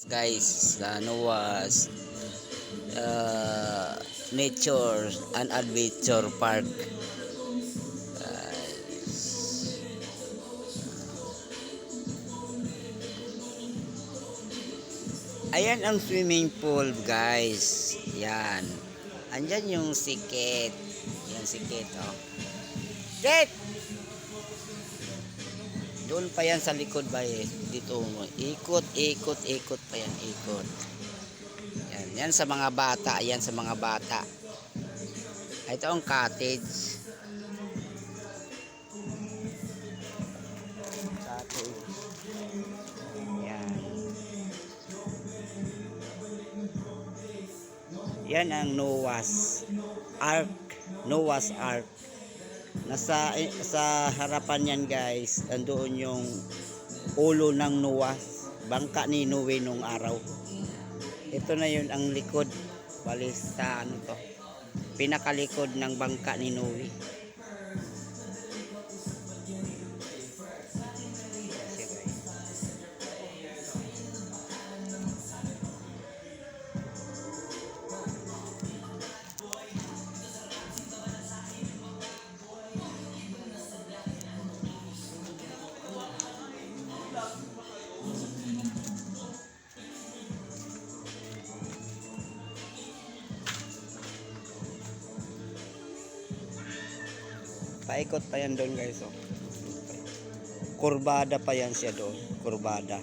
Guys, ano was nature and adventure park, guys. Ayan ang swimming pool, guys. Yan, andyan yung sikit. Yan sikit, oh. Sikit, doon pa yan sa likod ba, eh. Dito mo ikot ikot ikot pa yan, ikot. Yan sa mga bata, yan sa mga bata. Ito ang cottage. Yan. Yan ang Noah's Ark. Noah's Ark. Sa harapan yan, guys, andoon yung ulo ng Noah, bangka ni Noe nung araw. Ito na yun ang likod, balis sa ano to, pinakalikod ng bangka ni Noe. Paikot pa yan doon, guys, oh. Kurbada pa yan siya doon, kurbada.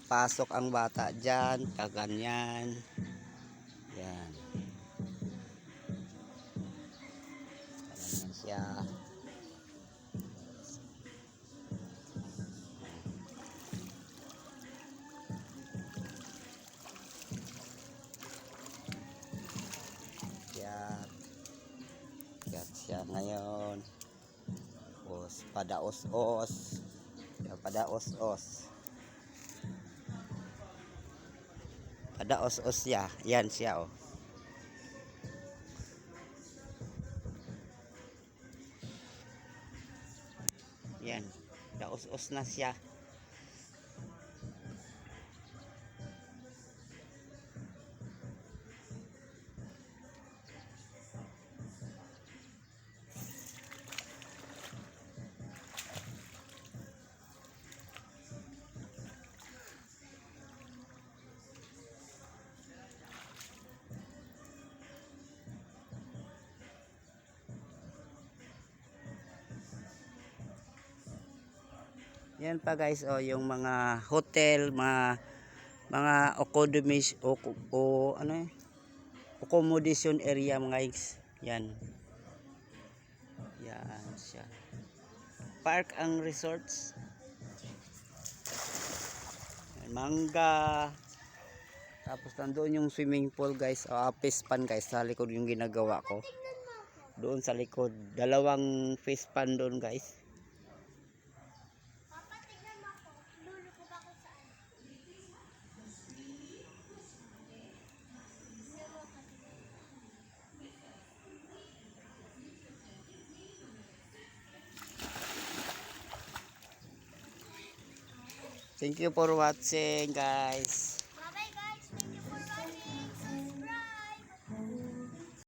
Pasok ang bata dyan, kaganyan. Yan. Kaganyan siya. Yan siya ngayon. Tapos padaos-os. Padaos-os. Padaos-os siya. Yan siya, oh. Yan. Daos-os na siya. Yan pa, guys, oh, yung mga hotel, mga accommodation area, mga guys. Yan. Yan siya. Park ang resorts. Yan, mangga. Tapos nandoon yung swimming pool, guys. Fish pan, guys, sa likod yung ginagawa ko. Doon sa likod, dalawang fish pan doon, guys. Thank you for watching, guys.